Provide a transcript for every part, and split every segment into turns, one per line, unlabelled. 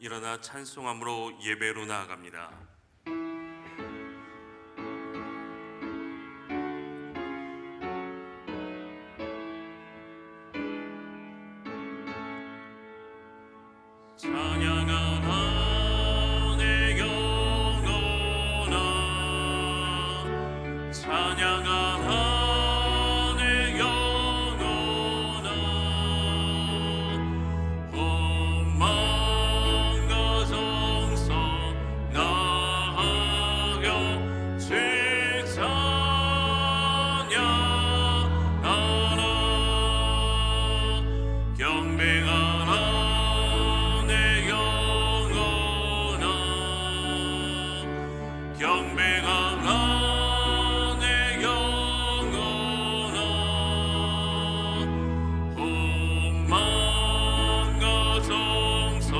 일어나 찬송함으로 예배로 나아갑니다. 찬양하라 내 영혼아, 찬양하라 내 영혼아. 온 마음과 정성 다하여 주의 찬양하라. 경배하라 경배하라 내 영혼아. 온 마음과 정성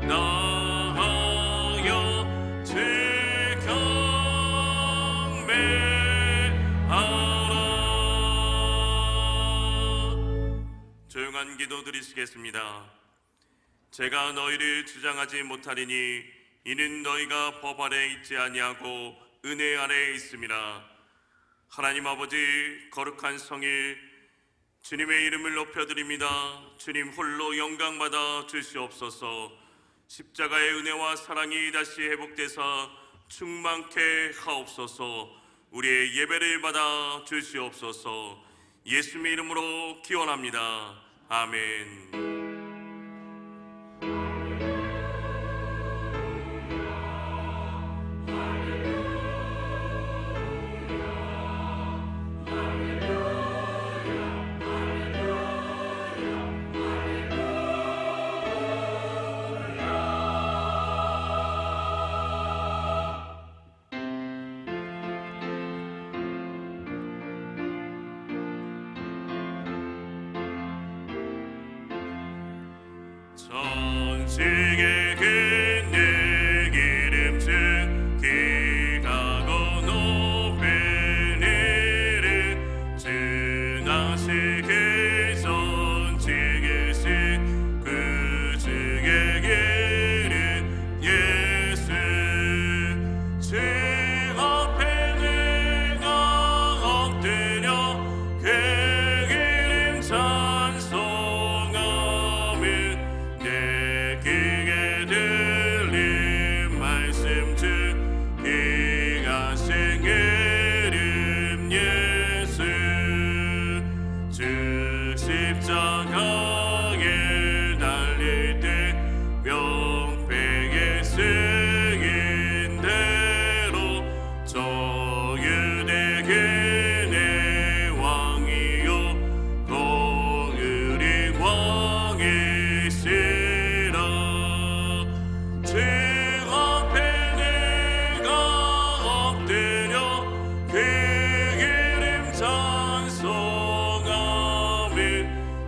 다하여 주의 경배하라. 조용한 기도 드리시겠습니다. 제가 너희를 주장하지 못하리니 이는 너희가 법 아래 있지 아니하고 은혜 아래에 있음이라. 하나님 아버지, 거룩한 성일 주님의 이름을 높여드립니다. 주님 홀로 영광받아 주시옵소서. 십자가의 은혜와 사랑이 다시 회복되사 충만케 하옵소서. 우리의 예배를 받아 주시옵소서. 예수님의 이름으로 기원합니다. 아멘. 전직의 내 기름 증기하고 높은 이름 증하시기 전직이신 그 증의 기름 예수. 주 앞에 내가 엎드려 그 기름 찬송하며 내 귀에 들린 말씀 중 귀하신 이름 예수. 주 십자가에 달릴 때 명패에 쓰인 대로 저 유대계 내 왕이요 공의의 왕이시라. 주 앞에 내가 엎드려 그 이름 찬송하며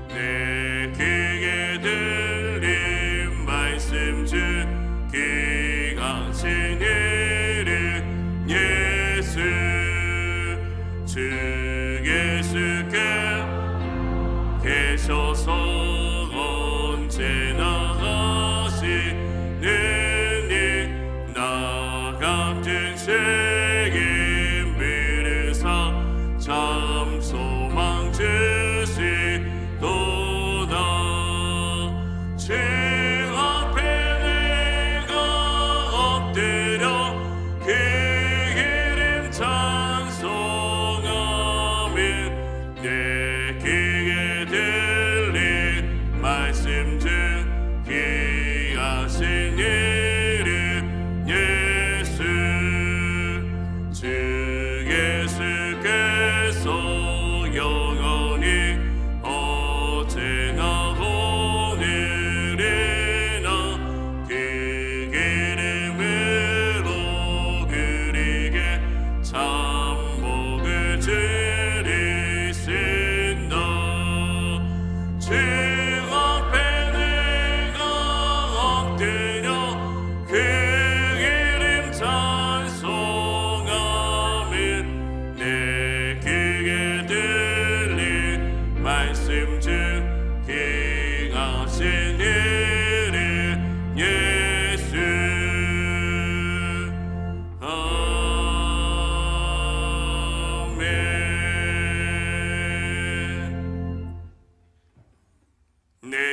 내 귀에 들린 말씀 중 귀하신 이름 예수. 주 예수께 계셔서 언제나 하시는 일 나 같은 책임 비르사 참 소망 주시도다. 주 앞에 내가 엎드려 그 이름 찬송하며 내 귀에 들린 말씀 중 귀하신 이름 예수. 주 예수께서 영원히 어제나 오늘이나 그 이름으로 그리게 참 복을 주리신다. 주 앞에 내가 엎드려 그 이름 찬송하며 내 귀에 들린 말씀 중 귀하신 이름 예수.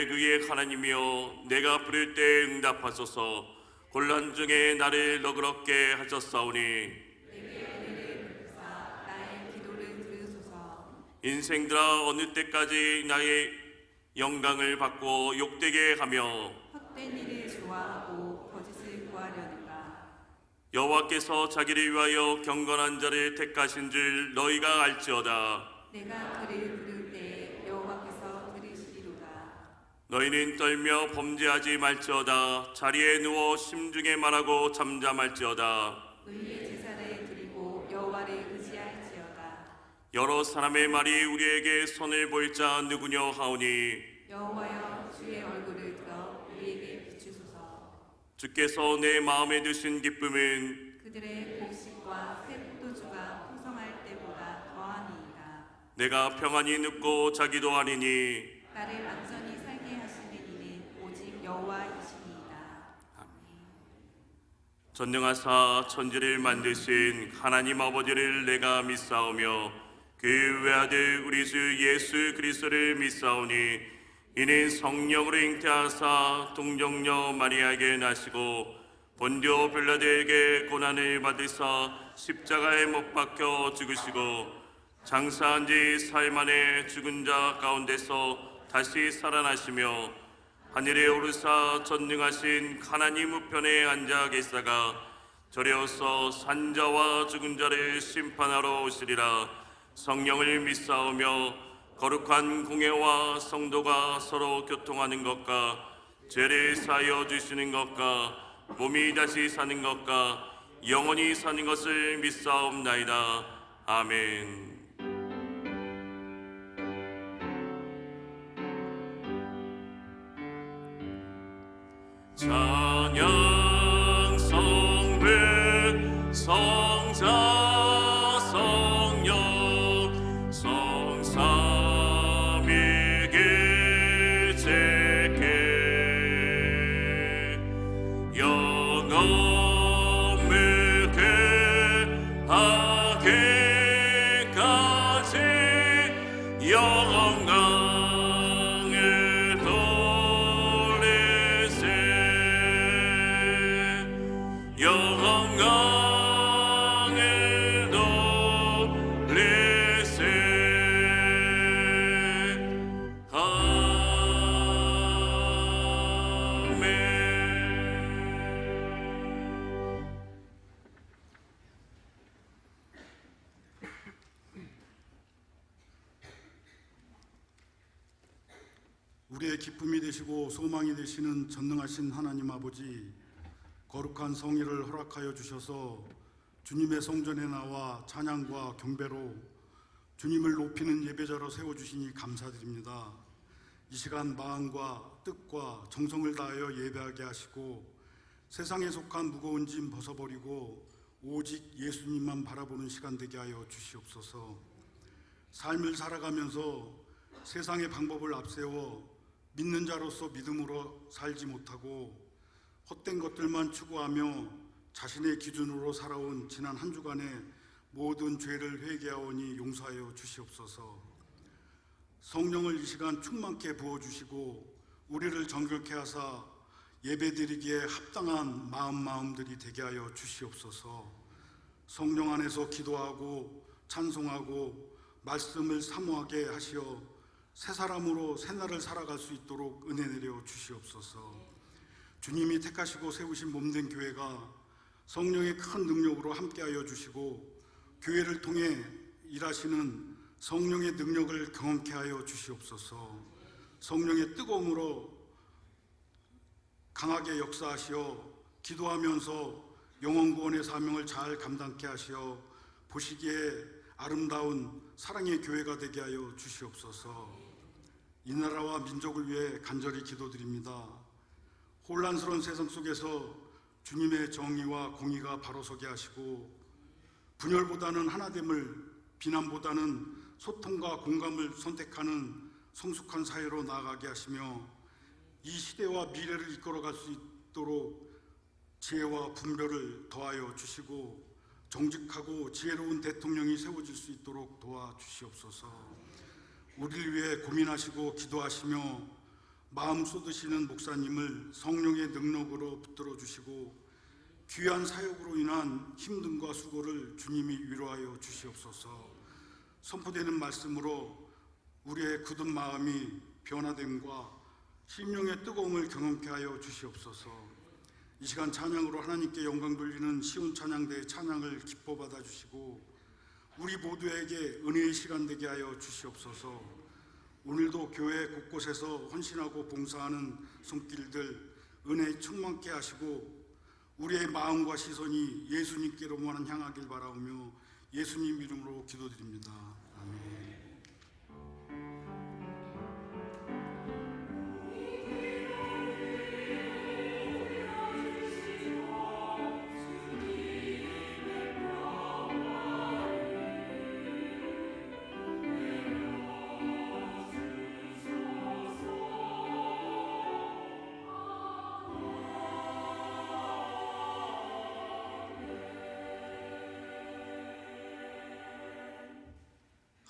만군의 그의 하나님이여 내가 부를 때 응답하소서. 곤란 중에 나를 너그럽게 하셨사오니
내게 은혜를 베푸사 나의 기도를 들으소서.
인생들아 어느 때까지 나의 영광을 받고 욕되게 하며
헛된 일을 좋아하고 거짓을 구하려는가.
여호와께서 자기를 위하여 경건한 자를 택하신 줄 너희가 알지어다.
내가 그를 부를 때 여호와께서 들으시리로다.
너희는 떨며 범죄하지 말지어다. 자리에 누워 심중에 말하고 잠잠할지어다.
의의 제사를 드리고 여호와를 의지할지어다.
여러 사람의 말이 우리에게 선을 보일 자 누구냐 하오니
여호와여 주의 얼굴을 들어 우리에게 비추소서.
주께서 내 마음에 두신 기쁨은
그들의 곡식과 새 포도주가 풍성할 때보다 더하니이다.
내가 평안히 눕고 자기도 아니니
나를 안전히 살게 하시는 이는 오직 여호와이시니이다.
전능하사 천지를 만드신 하나님 아버지를 내가 믿사오며 그 외아들 우리 주 예수 그리스도를 믿사오니 이는 성령으로 잉태하사 동정녀 마리아에게 나시고 본디오 빌라도에게 고난을 받으사 십자가에 못 박혀 죽으시고 장사한 지 사흘 만에 죽은 자 가운데서 다시 살아나시며 하늘에 오르사 전능하신 하나님 우편에 앉아 계시다가 저려서 산자와 죽은 자를 심판하러 오시리라. 성령을 믿사오며 거룩한 공회와 성도가 서로 교통하는 것과 죄를 사하여 주시는 것과 몸이 다시 사는 것과 영원히 사는 것을 믿사옵나이다. 아멘. 찬양 성배 성자 성령 성삼위일 제게 영원을 그하게까지 영광을 돌리세 영광을 돌리세 아멘.
우리의 기쁨이 되시고 소망이 되시는 전능하신 하나님 아버지, 거룩한 성일을 허락하여 주셔서 주님의 성전에 나와 찬양과 경배로 주님을 높이는 예배자로 세워주시니 감사드립니다. 이 시간 마음과 뜻과 정성을 다하여 예배하게 하시고 세상에 속한 무거운 짐 벗어버리고 오직 예수님만 바라보는 시간 되게 하여 주시옵소서. 삶을 살아가면서 세상의 방법을 앞세워 믿는 자로서 믿음으로 살지 못하고 헛된 것들만 추구하며 자신의 기준으로 살아온 지난 한 주간의 모든 죄를 회개하오니 용서하여 주시옵소서. 성령을 이 시간 충만케 부어주시고 우리를 정결케 하사 예배드리기에 합당한 마음들이 되게 하여 주시옵소서. 성령 안에서 기도하고 찬송하고 말씀을 사모하게 하시어 새 사람으로 새날을 살아갈 수 있도록 은혜 내려 주시옵소서. 주님이 택하시고 세우신 몸된 교회가 성령의 큰 능력으로 함께하여 주시고 교회를 통해 일하시는 성령의 능력을 경험케 하여 주시옵소서. 성령의 뜨거움으로 강하게 역사하시어 기도하면서 영혼구원의 사명을 잘 감당케 하시어 보시기에 아름다운 사랑의 교회가 되게 하여 주시옵소서. 이 나라와 민족을 위해 간절히 기도드립니다. 혼란스러운 세상 속에서 주님의 정의와 공의가 바로 서게 하시고 분열보다는 하나됨을, 비난보다는 소통과 공감을 선택하는 성숙한 사회로 나아가게 하시며 이 시대와 미래를 이끌어갈 수 있도록 지혜와 분별을 더하여 주시고 정직하고 지혜로운 대통령이 세워질 수 있도록 도와주시옵소서. 우리를 위해 고민하시고 기도하시며 마음 쏟으시는 목사님을 성령의 능력으로 붙들어 주시고 귀한 사역으로 인한 힘듦과 수고를 주님이 위로하여 주시옵소서. 선포되는 말씀으로 우리의 굳은 마음이 변화됨과 심령의 뜨거움을 경험케 하여 주시옵소서. 이 시간 찬양으로 하나님께 영광 돌리는 시온 찬양대의 찬양을 기뻐 받아주시고 우리 모두에게 은혜의 시간 되게 하여 주시옵소서. 오늘도 교회 곳곳에서 헌신하고 봉사하는 손길들 은혜 충만케 하시고 우리의 마음과 시선이 예수님께로만 향하길 바라오며 예수님 이름으로 기도드립니다. 아멘.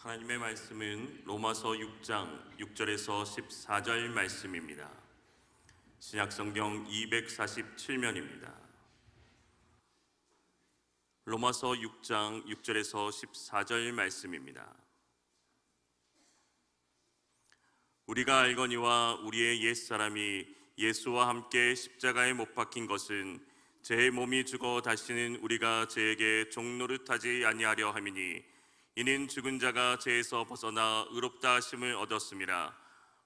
하나님의 말씀은 로마서 6장 6절에서 14절 말씀입니다. 신약성경 247면입니다. 로마서 6장 6절에서 14절 말씀입니다. 우리가 알거니와 우리의 옛사람이 예수와 함께 십자가에 못 박힌 것은 제 몸이 죽어 다시는 우리가 제에게 종노릇하지 아니하려 함이니 이는 죽은 자가 죄에서 벗어나 의롭다 하심을 얻었음이라.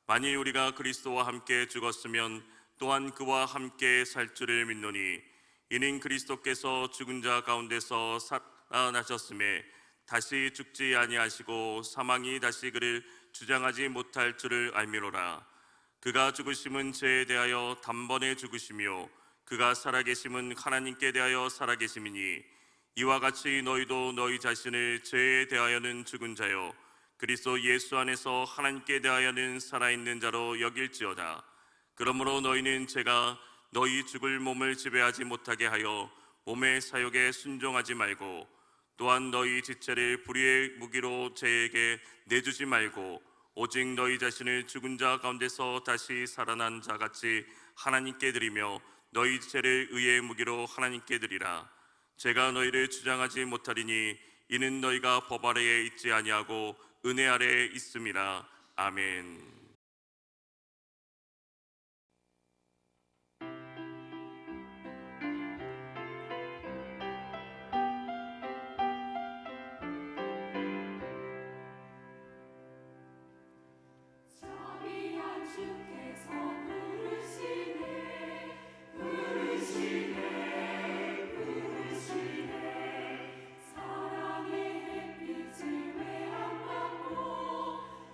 만일 우리가 그리스도와 함께 죽었으면 또한 그와 함께 살 줄을 믿노니 이는 그리스도께서 죽은 자 가운데서 살아나셨음에 다시 죽지 아니하시고 사망이 다시 그를 주장하지 못할 줄을 알미로라. 그가 죽으심은 죄에 대하여 단번에 죽으시며 그가 살아계심은 하나님께 대하여 살아계심이니 이와 같이 너희도 너희 자신을 죄에 대하여는 죽은 자요 그리스도 예수 안에서 하나님께 대하여는 살아있는 자로 여길지어다. 그러므로 너희는 죄가 너희 죽을 몸을 지배하지 못하게 하여 몸의 사욕에 순종하지 말고 또한 너희 지체를 불의의 무기로 죄에게 내주지 말고 오직 너희 자신을 죽은 자 가운데서 다시 살아난 자같이 하나님께 드리며 너희 지체를 의의 무기로 하나님께 드리라. 제가 너희를 주장하지 못하리니 이는 너희가 법 아래에 있지 아니하고 은혜 아래에 있음이라. 아멘.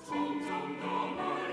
점점 더 멀리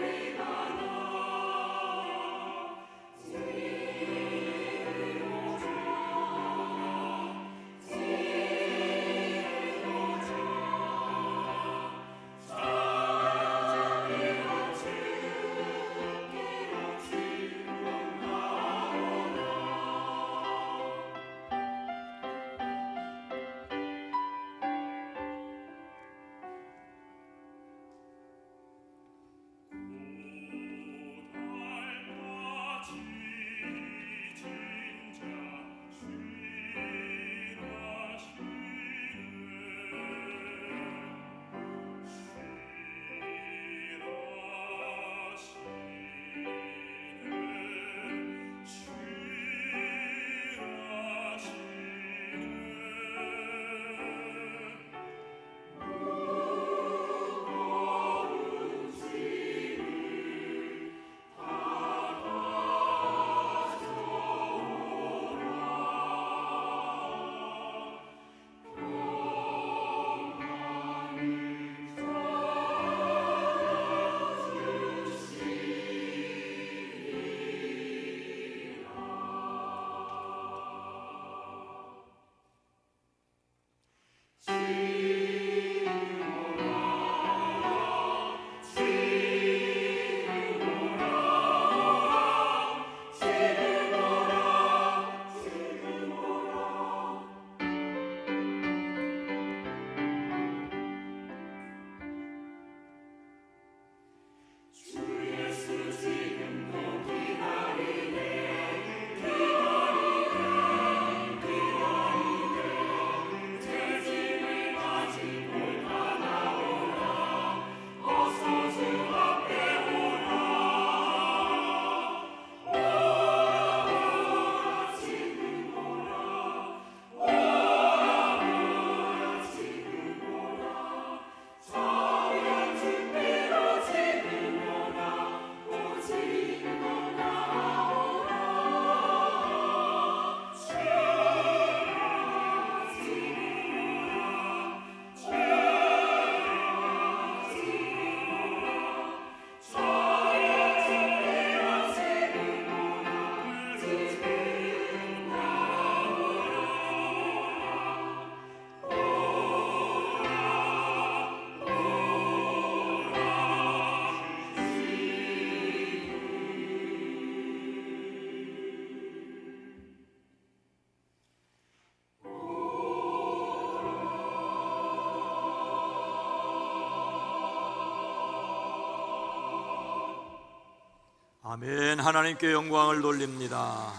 아멘. 하나님께 영광을 돌립니다.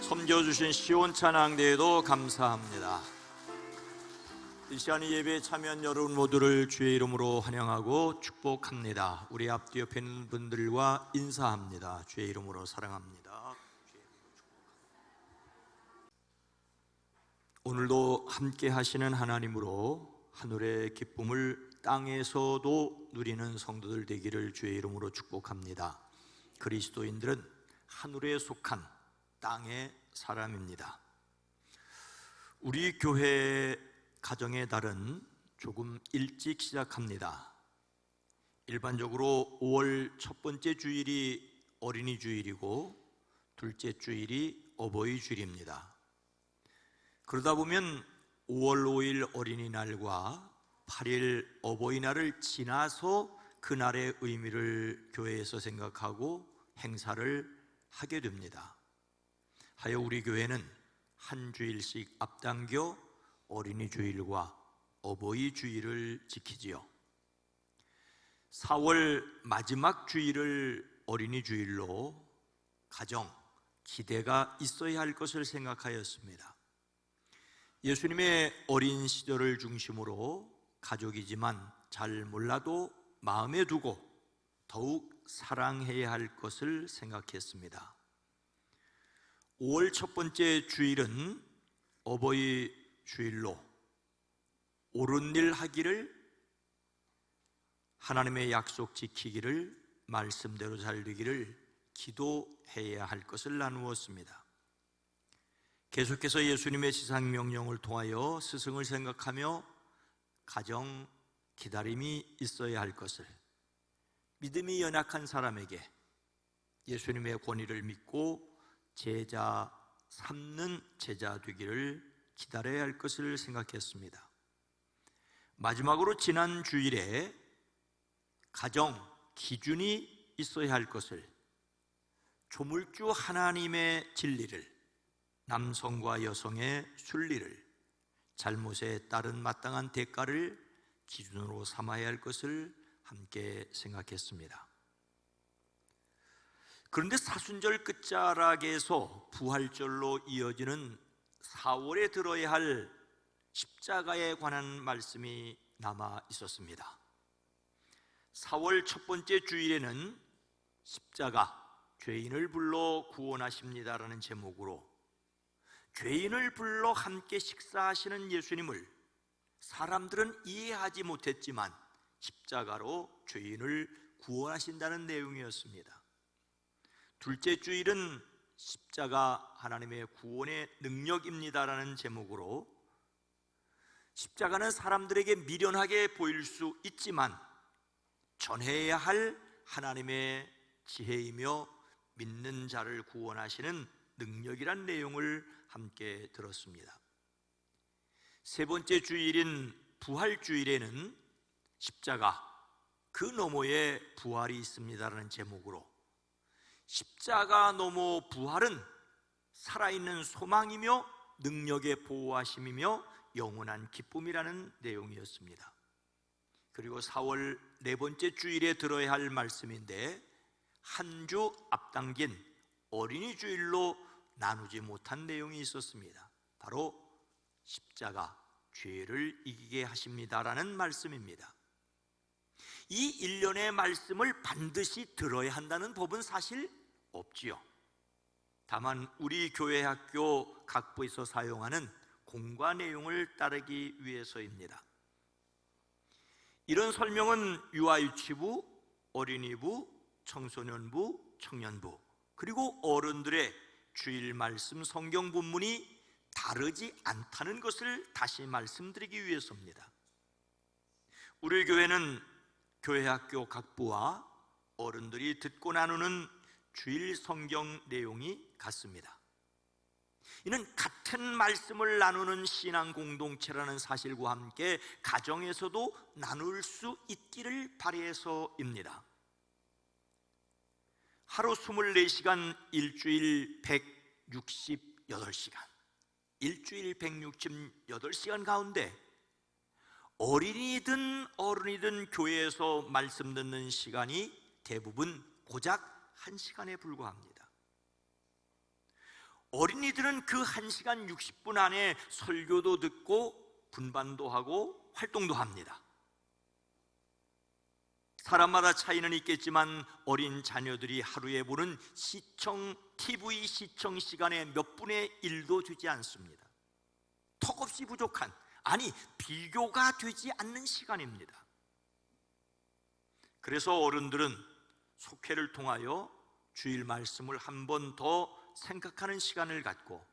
섬겨주신 시온 찬양대에도 감사합니다. 이 시간 이 예배에 참여한 여러분 모두를 주의 이름으로 환영하고 축복합니다. 우리 앞뒤 옆에 있는 분들과 인사합니다. 주의 이름으로 사랑합니다. 오늘도 함께 하시는 하나님으로 하늘의 기쁨을 땅에서도 누리는 성도들 되기를 주의 이름으로 축복합니다. 그리스도인들은 하늘에 속한 땅의 사람입니다. 우리 교회 가정의 달은 조금 일찍 시작합니다. 일반적으로 5월 첫 번째 주일이 어린이 주일이고 둘째 주일이 어버이 주일입니다. 그러다 보면 5월 5일 어린이날과 8일 어버이날을 지나서 그날의 의미를 교회에서 생각하고 행사를 하게 됩니다. 하여 우리 교회는 한 주일씩 앞당겨 어린이 주일과 어버이 주일을 지키지요. 4월 마지막 주일을 어린이 주일로 가정, 기대가 있어야 할 것을 생각하였습니다. 예수님의 어린 시절을 중심으로 가족이지만 잘 몰라도 마음에 두고 더욱 사랑해야 할 것을 생각했습니다. 5월 첫 번째 주일은 어버이 주일로 옳은 일 하기를, 하나님의 약속 지키기를, 말씀대로 살기를 기도해야 할 것을 나누었습니다. 계속해서 예수님의 지상명령을 통하여 스승을 생각하며 가정, 기다림이 있어야 할 것을, 믿음이 연약한 사람에게 예수님의 권위를 믿고 제자 삼는 제자 되기를 기다려야 할 것을 생각했습니다. 마지막으로 지난 주일에 가정, 기준이 있어야 할 것을, 조물주 하나님의 진리를, 남성과 여성의 순리를, 잘못에 따른 마땅한 대가를 기준으로 삼아야 할 것을 함께 생각했습니다. 그런데 사순절 끝자락에서 부활절로 이어지는 4월에 들어야 할 십자가에 관한 말씀이 남아 있었습니다. 4월 첫 번째 주일에는 십자가, 죄인을 불러 구원하십니다라는 제목으로 죄인을 불러 함께 식사하시는 예수님을 사람들은 이해하지 못했지만 십자가로 죄인을 구원하신다는 내용이었습니다. 둘째 주일은 십자가 하나님의 구원의 능력입니다라는 제목으로 십자가는 사람들에게 미련하게 보일 수 있지만 전해야 할 하나님의 지혜이며 믿는 자를 구원하시는 능력이란 내용을 함께 들었습니다. 세 번째 주일인 부활주일에는 십자가, 그 너머에 부활이 있습니다라는 제목으로 십자가 너머 부활은 살아있는 소망이며 능력의 보호하심이며 영원한 기쁨이라는 내용이었습니다. 그리고 4월 네 번째 주일에 들어야 할 말씀인데 한 주 앞당긴 어린이 주일로 나누지 못한 내용이 있었습니다. 바로 십자가, 죄를 이기게 하십니다라는 말씀입니다. 이 일련의 말씀을 반드시 들어야 한다는 법은 사실 없지요. 다만 우리 교회 학교 각 부에서 사용하는 공과 내용을 따르기 위해서입니다. 이런 설명은 유아유치부, 어린이부, 청소년부, 청년부, 그리고 어른들의 주일 말씀 성경 본문이 다르지 않다는 것을 다시 말씀드리기 위해서입니다. 우리 교회는 교회 학교 각 부와 어른들이 듣고 나누는 주일 성경 내용이 같습니다. 이는 같은 말씀을 나누는 신앙 공동체라는 사실과 함께 가정에서도 나눌 수 있기를 바라서입니다. 하루 24시간, 일주일 168시간, 일주일 168시간 가운데 어린이든 어른이든 교회에서 말씀 듣는 시간이 대부분 고작 1시간에 불과합니다. 어린이들은 그 1시간 60분 안에 설교도 듣고 분반도 하고 활동도 합니다. 사람마다 차이는 있겠지만 어린 자녀들이 하루에 보는 TV 시청 시간의 몇 분의 1도 되지 않습니다. 턱없이 부족한, 아니 비교가 되지 않는 시간입니다. 그래서 어른들은 속회를 통하여 주일 말씀을 한 번 더 생각하는 시간을 갖고,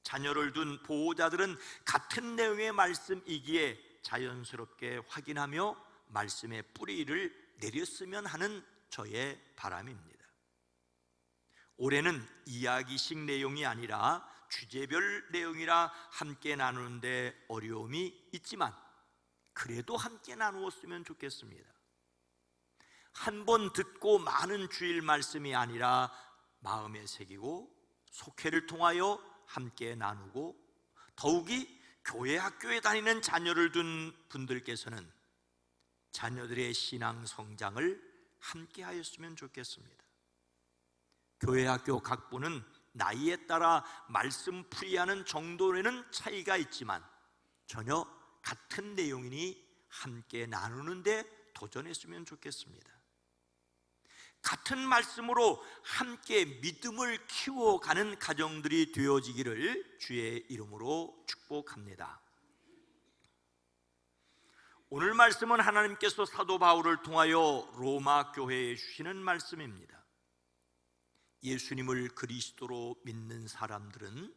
자녀를 둔 보호자들은 같은 내용의 말씀이기에 자연스럽게 확인하며 말씀의 뿌리를 내렸으면 하는 저의 바람입니다. 올해는 이야기식 내용이 아니라 주제별 내용이라 함께 나누는데 어려움이 있지만 그래도 함께 나누었으면 좋겠습니다. 한 번 듣고 많은 주일 말씀이 아니라 마음에 새기고 속회를 통하여 함께 나누고, 더욱이 교회 학교에 다니는 자녀를 둔 분들께서는 자녀들의 신앙 성장을 함께 하였으면 좋겠습니다. 교회 학교 각부는 나이에 따라 말씀 풀이하는 정도에는 차이가 있지만 전혀 같은 내용이니 함께 나누는데 도전했으면 좋겠습니다. 같은 말씀으로 함께 믿음을 키워가는 가정들이 되어지기를 주의 이름으로 축복합니다. 오늘 말씀은 하나님께서 사도 바울을 통하여 로마 교회에 주시는 말씀입니다. 예수님을 그리스도로 믿는 사람들은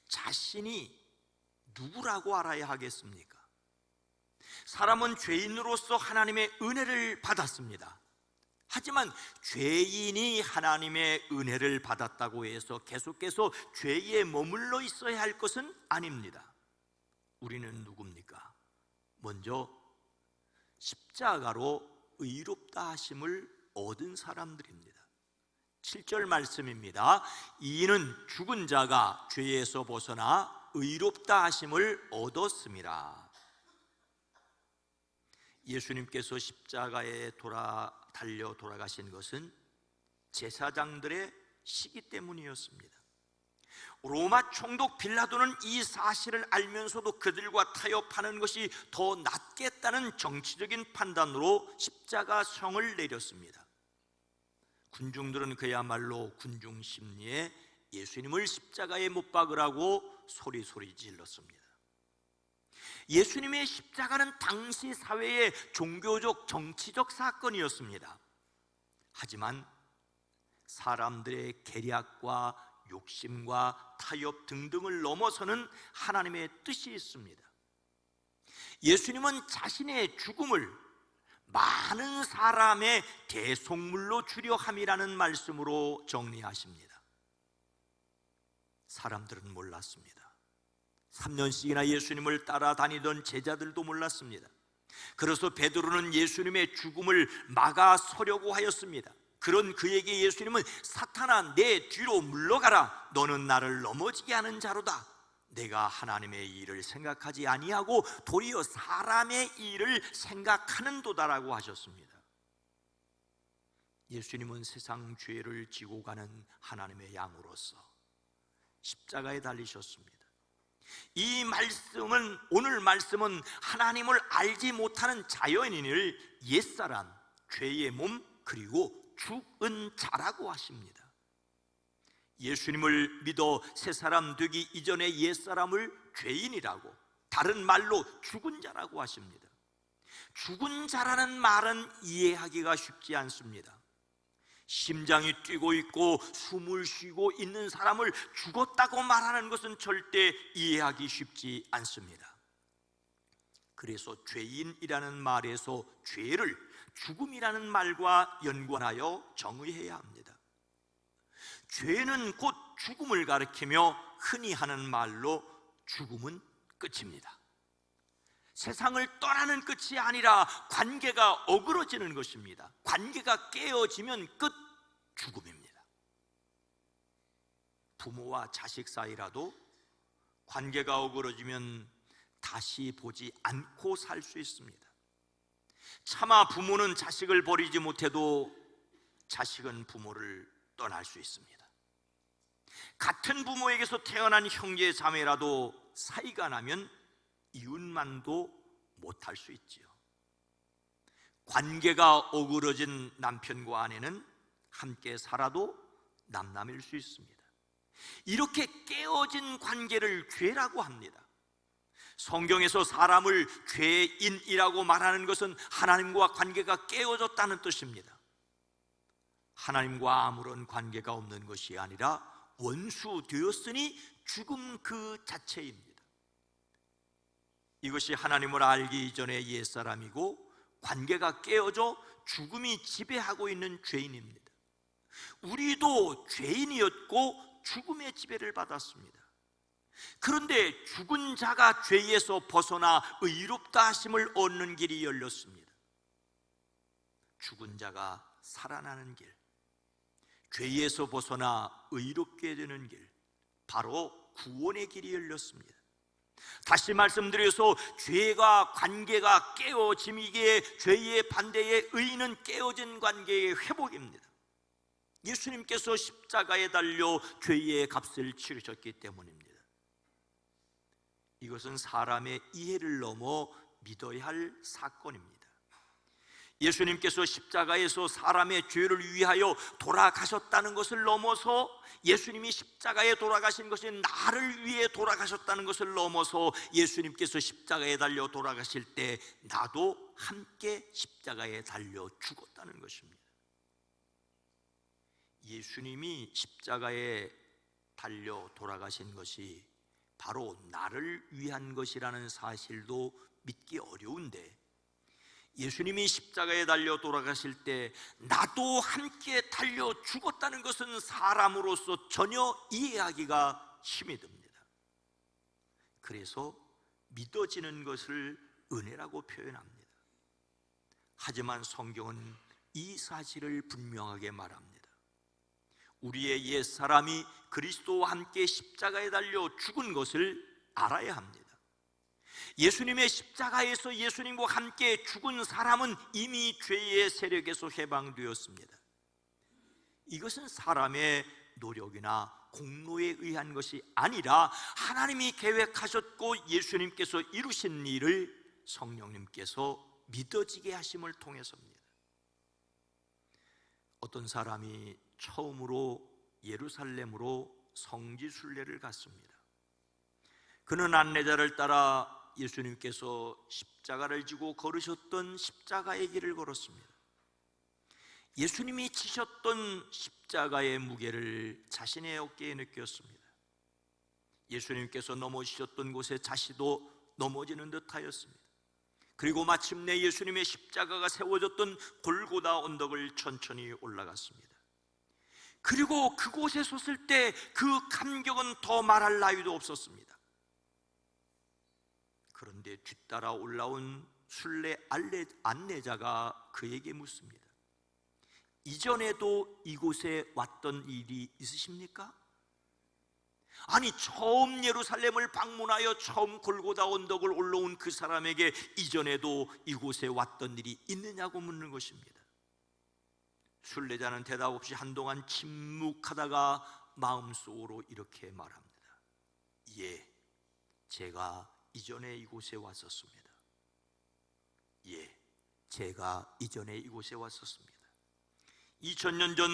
자신이 누구라고 알아야 하겠습니까? 사람은 죄인으로서 하나님의 은혜를 받았습니다. 하지만 죄인이 하나님의 은혜를 받았다고 해서 계속해서 죄에 머물러 있어야 할 것은 아닙니다. 우리는 누굽니까? 먼저 십자가로 의롭다 하심을 얻은 사람들입니다. 7절 말씀입니다. 이는 죽은 자가 죄에서 벗어나 의롭다 하심을 얻었습니다. 예수님께서 십자가에 달려 돌아가신 것은 제사장들의 시기 때문이었습니다. 로마 총독 빌라도는 이 사실을 알면서도 그들과 타협하는 것이 더 낫겠다는 정치적인 판단으로 십자가성을 내렸습니다. 군중들은 그야말로 군중 심리에 예수님을 십자가에 못 박으라고 소리 질렀습니다. 예수님의 십자가는 당시 사회의 종교적, 정치적 사건이었습니다. 하지만 사람들의 계략과 욕심과 타협 등등을 넘어서는 하나님의 뜻이 있습니다. 예수님은 자신의 죽음을 많은 사람의 대속물로 주려 함이라는 말씀으로 정리하십니다. 사람들은 몰랐습니다. 3년씩이나 예수님을 따라다니던 제자들도 몰랐습니다. 그래서 베드로는 예수님의 죽음을 막아서려고 하였습니다. 그런 그에게 예수님은 사탄아 내 뒤로 물러가라. 너는 나를 넘어지게 하는 자로다. 내가 하나님의 일을 생각하지 아니하고 도리어 사람의 일을 생각하는도다라고 하셨습니다. 예수님은 세상 죄를 지고 가는 하나님의 양으로서 십자가에 달리셨습니다. 이 말씀은, 오늘 말씀은 하나님을 알지 못하는 자연인을 옛사람, 죄의 몸, 그리고 죽은 자라고 하십니다. 예수님을 믿어 새 사람 되기 이전의 옛사람을 죄인이라고, 다른 말로 죽은 자라고 하십니다. 죽은 자라는 말은 이해하기가 쉽지 않습니다. 심장이 뛰고 있고 숨을 쉬고 있는 사람을 죽었다고 말하는 것은 절대 이해하기 쉽지 않습니다. 그래서 죄인이라는 말에서 죄를 죽음이라는 말과 연관하여 정의해야 합니다. 죄는 곧 죽음을 가리키며 흔히 하는 말로 죽음은 끝입니다. 세상을 떠나는 끝이 아니라 관계가 어그러지는 것입니다. 관계가 깨어지면 끝, 죽음입니다. 부모와 자식 사이라도 관계가 어그러지면 다시 보지 않고 살 수 있습니다. 차마 부모는 자식을 버리지 못해도 자식은 부모를 떠날 수 있습니다. 같은 부모에게서 태어난 형제 자매라도 사이가 나면 이웃만도 못할 수 있지요. 관계가 어그러진 남편과 아내는 함께 살아도 남남일 수 있습니다. 이렇게 깨어진 관계를 죄라고 합니다. 성경에서 사람을 죄인이라고 말하는 것은 하나님과 관계가 깨어졌다는 뜻입니다. 하나님과 아무런 관계가 없는 것이 아니라 원수 되었으니 죽음 그 자체입니다. 이것이 하나님을 알기 이전의 옛사람이고 관계가 깨어져 죽음이 지배하고 있는 죄인입니다. 우리도 죄인이었고 죽음의 지배를 받았습니다. 그런데 죽은 자가 죄에서 벗어나 의롭다 하심을 얻는 길이 열렸습니다. 죽은 자가 살아나는 길, 죄에서 벗어나 의롭게 되는 길, 바로 구원의 길이 열렸습니다. 다시 말씀드려서 죄가 관계가 깨어짐이기에 죄의 반대의 의는 깨어진 관계의 회복입니다. 예수님께서 십자가에 달려 죄의 값을 치르셨기 때문입니다. 이것은 사람의 이해를 넘어 믿어야 할 사건입니다. 예수님께서 십자가에서 사람의 죄를 위하여 돌아가셨다는 것을 넘어서, 예수님이 십자가에 돌아가신 것이 나를 위해 돌아가셨다는 것을 넘어서 예수님께서 십자가에 달려 돌아가실 때 나도 함께 십자가에 달려 죽었다는 것입니다. 예수님이 십자가에 달려 돌아가신 것이 바로 나를 위한 것이라는 사실도 믿기 어려운데, 예수님이 십자가에 달려 돌아가실 때 나도 함께 달려 죽었다는 것은 사람으로서 전혀 이해하기가 힘이 듭니다. 그래서 믿어지는 것을 은혜라고 표현합니다. 하지만 성경은 이 사실을 분명하게 말합니다. 우리의 옛사람이 그리스도와 함께 십자가에 달려 죽은 것을 알아야 합니다. 예수님의 십자가에서 예수님과 함께 죽은 사람은 이미 죄의 세력에서 해방되었습니다. 이것은 사람의 노력이나 공로에 의한 것이 아니라 하나님이 계획하셨고 예수님께서 이루신 일을 성령님께서 믿어지게 하심을 통해서입니다. 어떤 사람이 처음으로 예루살렘으로 성지순례를 갔습니다. 그는 안내자를 따라 예수님께서 십자가를 지고 걸으셨던 십자가의 길을 걸었습니다. 예수님이 지셨던 십자가의 무게를 자신의 어깨에 느꼈습니다. 예수님께서 넘어지셨던 곳에 자신도 넘어지는 듯하였습니다. 그리고 마침내 예수님의 십자가가 세워졌던 골고다 언덕을 천천히 올라갔습니다. 그리고 그곳에 섰을 때 그 감격은 더 말할 나위도 없었습니다. 그런데 뒤따라 올라온 순례 안내자가 그에게 묻습니다. 이전에도 이곳에 왔던 일이 있으십니까? 아니, 처음 예루살렘을 방문하여 처음 골고다 언덕을 올라온 그 사람에게 이전에도 이곳에 왔던 일이 있느냐고 묻는 것입니다. 순례자는 대답 없이 한동안 침묵하다가 마음속으로 이렇게 말합니다. 예, 제가 이전에 이곳에 왔었습니다. 예, 제가 이전에 이곳에 왔었습니다. 2000년 전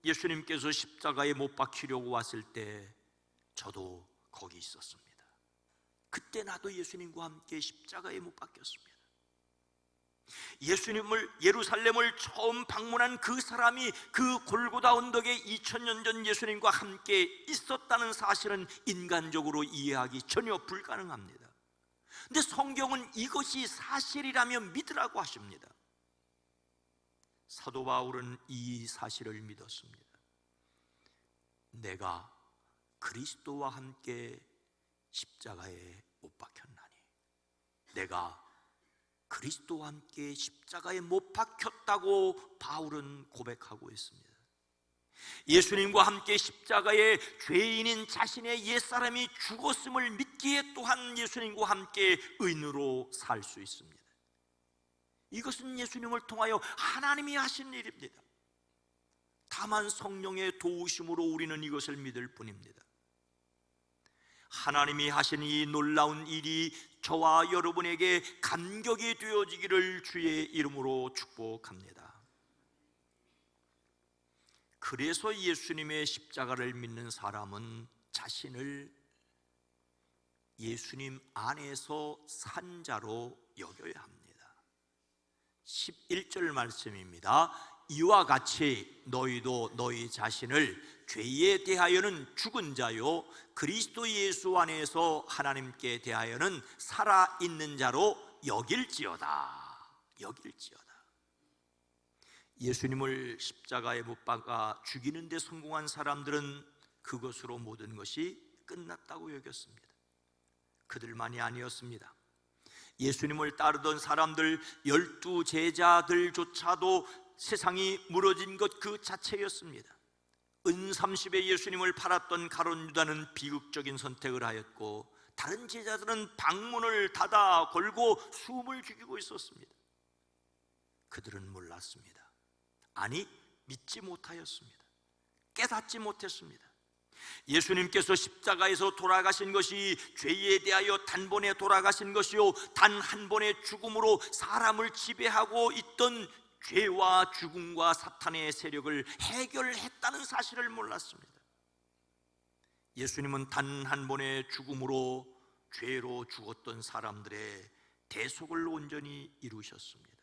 예수님께서 십자가에 못 박히려고 왔을 때 저도 거기 있었습니다. 그때 나도 예수님과 함께 십자가에 못 박혔습니다. 예루살렘을 처음 방문한 그 사람이 그 골고다 언덕에 2000년 전 예수님과 함께 있었다는 사실은 인간적으로 이해하기 전혀 불가능합니다. 그런데 성경은 이것이 사실이라며 믿으라고 하십니다. 사도 바울은 이 사실을 믿었습니다. 내가 그리스도와 함께 십자가에 못 박혔나니, 내가 그리스도와 함께 십자가에 못 박혔다고 바울은 고백하고 있습니다. 예수님과 함께 십자가에 죄인인 자신의 옛사람이 죽었음을 믿기에 또한 예수님과 함께 의인으로 살 수 있습니다. 이것은 예수님을 통하여 하나님이 하신 일입니다. 참한 성령의 도우심으로 우리는 이것을 믿을 뿐입니다. 하나님이 하신 이 놀라운 일이 저와 여러분에게 감격이 되어지기를 주의 이름으로 축복합니다. 그래서 예수님의 십자가를 믿는 사람은 자신을 예수님 안에서 산 자로 여겨야 합니다. 11절 말씀입니다. 이와 같이 너희도 너희 자신을 죄에 대하여는 죽은 자요 그리스도 예수 안에서 하나님께 대하여는 살아있는 자로 여길지어다. 예수님을 십자가에 못 박아 죽이는 데 성공한 사람들은 그것으로 모든 것이 끝났다고 여겼습니다. 그들만이 아니었습니다. 예수님을 따르던 사람들 12 제자들조차도 세상이 무너진 것 그 자체였습니다. 은 30에 예수님을 팔았던 가룟 유다는 비극적인 선택을 하였고 다른 제자들은 방문을 닫아 걸고 숨을 죽이고 있었습니다. 그들은 몰랐습니다. 아니, 믿지 못하였습니다. 깨닫지 못했습니다. 예수님께서 십자가에서 돌아가신 것이 죄에 대하여 단번에 돌아가신 것이요 단 한 번의 죽음으로 사람을 지배하고 있던 죄와 죽음과 사탄의 세력을 해결했다는 사실을 몰랐습니다. 예수님은 단 한 번의 죽음으로 죄로 죽었던 사람들의 대속을 온전히 이루셨습니다.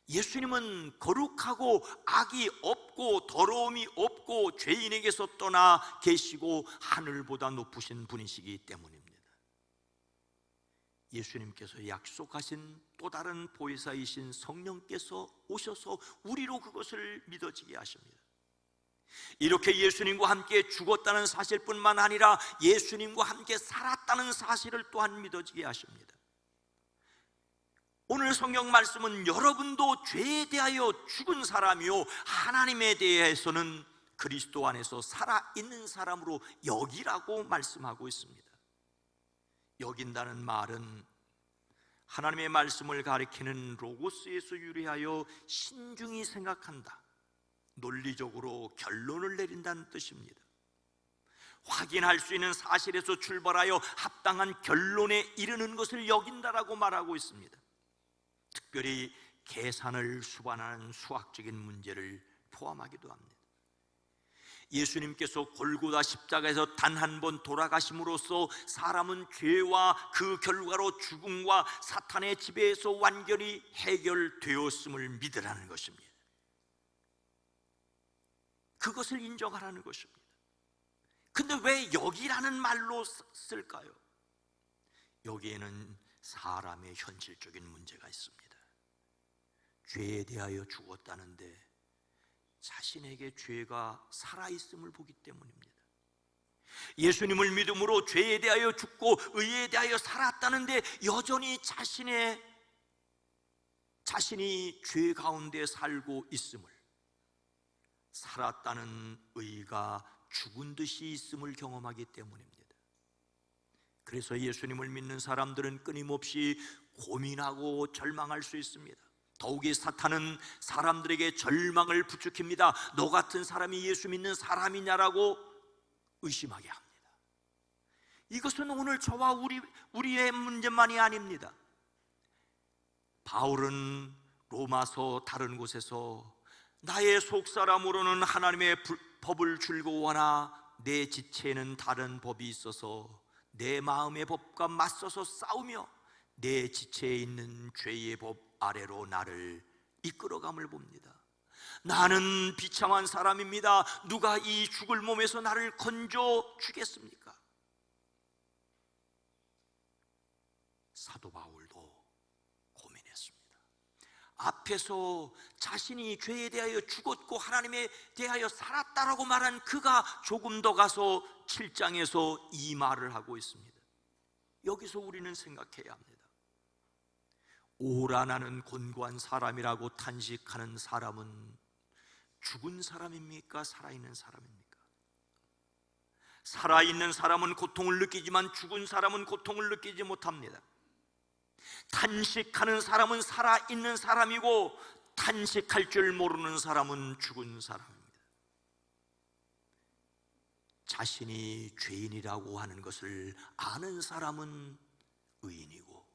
예수님은 거룩하고 악이 없고 더러움이 없고 죄인에게서 떠나 계시고 하늘보다 높으신 분이시기 때문입니다. 예수님께서 약속하신 또 다른 보혜사이신 성령께서 오셔서 우리로 그것을 믿어지게 하십니다. 이렇게 예수님과 함께 죽었다는 사실뿐만 아니라 예수님과 함께 살았다는 사실을 또한 믿어지게 하십니다. 오늘 성경 말씀은 여러분도 죄에 대하여 죽은 사람이요 하나님에 대해서는 그리스도 안에서 살아있는 사람으로 여기라고 말씀하고 있습니다. 여긴다는 말은 하나님의 말씀을 가리키는 로고스에서 유래하여 신중히 생각한다, 논리적으로 결론을 내린다는 뜻입니다. 확인할 수 있는 사실에서 출발하여 합당한 결론에 이르는 것을 여긴다라고 말하고 있습니다. 특별히 계산을 수반하는 수학적인 문제를 포함하기도 합니다. 예수님께서 골고다 십자가에서 단 한 번 돌아가심으로써 사람은 죄와 그 결과로 죽음과 사탄의 지배에서 완전히 해결되었음을 믿으라는 것입니다. 그것을 인정하라는 것입니다. 근데 왜 여기라는 말로 쓸까요? 여기에는 사람의 현실적인 문제가 있습니다. 죄에 대하여 죽었다는데 자신에게 죄가 살아있음을 보기 때문입니다. 예수님을 믿음으로 죄에 대하여 죽고 의에 대하여 살았다는데 여전히 자신이 죄 가운데 살고 있음을, 살았다는 의가 죽은 듯이 있음을 경험하기 때문입니다. 그래서 예수님을 믿는 사람들은 끊임없이 고민하고 절망할 수 있습니다. 더욱이 사탄은 사람들에게 절망을 부추깁니다. 너 같은 사람이 예수 믿는 사람이냐라고 의심하게 합니다. 이것은 오늘 저와 우리의 문제만이 아닙니다. 바울은 로마서 다른 곳에서 나의 속사람으로는 하나님의 법을 즐거워하나 내 지체에는 다른 법이 있어서 내 마음의 법과 맞서서 싸우며 내 지체에 있는 죄의 법 아래로 나를 이끌어감을 봅니다. 나는 비참한 사람입니다. 누가 이 죽을 몸에서 나를 건져 주겠습니까? 사도 바울도 고민했습니다. 앞에서 자신이 죄에 대하여 죽었고 하나님에 대하여 살았다라고 말한 그가 조금 더 가서 7장에서 이 말을 하고 있습니다. 여기서 우리는 생각해야 합니다. 오라 나는 곤고한 사람이라고 탄식하는 사람은 죽은 사람입니까? 살아있는 사람입니까? 살아있는 사람은 고통을 느끼지만 죽은 사람은 고통을 느끼지 못합니다. 탄식하는 사람은 살아있는 사람이고 탄식할 줄 모르는 사람은 죽은 사람입니다. 자신이 죄인이라고 하는 것을 아는 사람은 의인이고,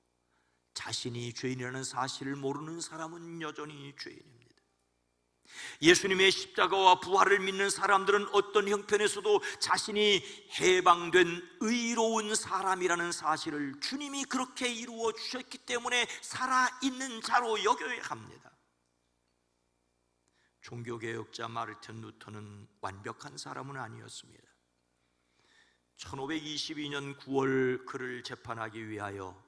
자신이 죄인이라는 사실을 모르는 사람은 여전히 죄인입니다. 예수님의 십자가와 부활을 믿는 사람들은 어떤 형편에서도 자신이 해방된 의로운 사람이라는 사실을 주님이 그렇게 이루어 주셨기 때문에 살아있는 자로 여겨야 합니다. 종교개혁자 마르틴 루터는 완벽한 사람은 아니었습니다. 1522년 9월 그를 재판하기 위하여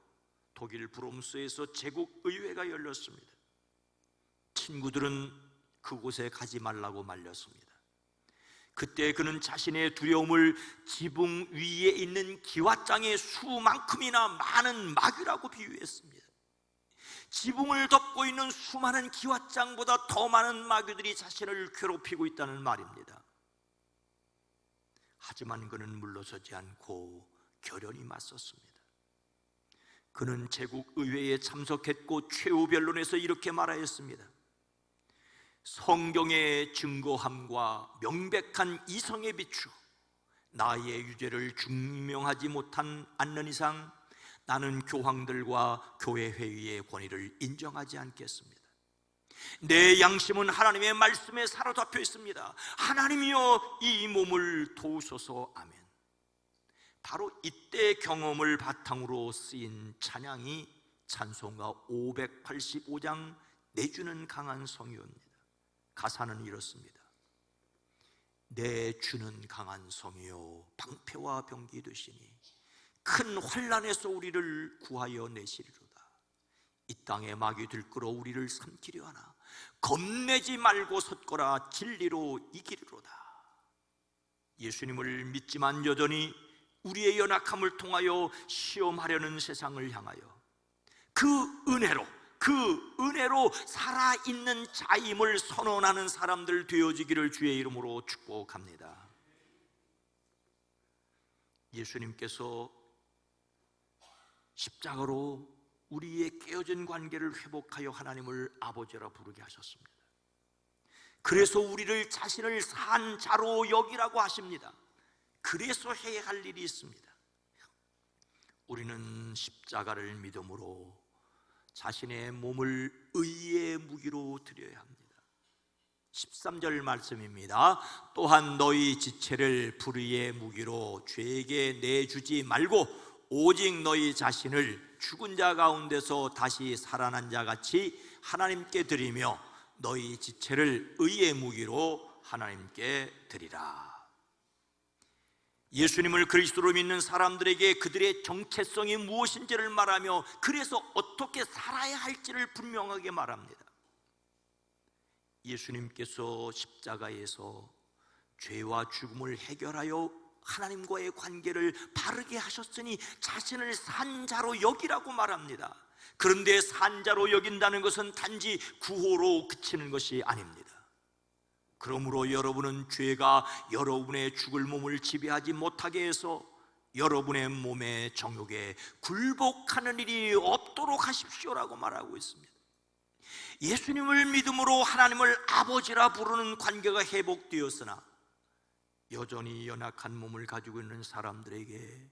독일 브롬스에서 제국의회가 열렸습니다. 친구들은 그곳에 가지 말라고 말렸습니다. 그때 그는 자신의 두려움을 지붕 위에 있는 기와장의 수만큼이나 많은 마귀라고 비유했습니다. 지붕을 덮고 있는 수많은 기와장보다 더 많은 마귀들이 자신을 괴롭히고 있다는 말입니다. 하지만 그는 물러서지 않고 결연히 맞섰습니다. 그는 제국의회에 참석했고 최후 변론에서 이렇게 말하였습니다. 성경의 증거함과 명백한 이성에 비추어 나의 유죄를 증명하지 못한 않는 이상 나는 교황들과 교회 회의의 권위를 인정하지 않겠습니다. 내 양심은 하나님의 말씀에 사로잡혀 있습니다. 하나님이여 이 몸을 도우소서. 아멘. 바로 이때 경험을 바탕으로 쓰인 찬양이 찬송가 585장 내주는 강한 성이옵니다. 가사는 이렇습니다. 내 주는 강한 성이요 방패와 병기 되시니 큰 환난에서 우리를 구하여 내시리로다. 이 땅에 마귀 들끓어 우리를 삼키려 하나 겁내지 말고 섰거라 진리로 이기리로다. 예수님을 믿지만 여전히 우리의 연약함을 통하여 시험하려는 세상을 향하여 그 은혜로 살아있는 자임을 선언하는 사람들 되어지기를 주의 이름으로 축복합니다. 예수님께서 십자가로 우리의 깨어진 관계를 회복하여 하나님을 아버지라 부르게 하셨습니다. 그래서 우리를 자신을 산 자로 여기라고 하십니다. 그래서 해야 할 일이 있습니다. 우리는 십자가를 믿음으로 자신의 몸을 의의 무기로 드려야 합니다. 13절 말씀입니다. 또한 너희 지체를 불의의 무기로 죄에게 내주지 말고 오직 너희 자신을 죽은 자 가운데서 다시 살아난 자 같이 하나님께 드리며 너희 지체를 의의 무기로 하나님께 드리라. 예수님을 그리스도로 믿는 사람들에게 그들의 정체성이 무엇인지를 말하며 그래서 어떻게 살아야 할지를 분명하게 말합니다. 예수님께서 십자가에서 죄와 죽음을 해결하여 하나님과의 관계를 바르게 하셨으니 자신을 산 자로 여기라고 말합니다. 그런데 산 자로 여긴다는 것은 단지 구호로 그치는 것이 아닙니다. 그러므로 여러분은 죄가 여러분의 죽을 몸을 지배하지 못하게 해서 여러분의 몸의 정욕에 굴복하는 일이 없도록 하십시오라고 말하고 있습니다. 예수님을 믿음으로 하나님을 아버지라 부르는 관계가 회복되었으나 여전히 연약한 몸을 가지고 있는 사람들에게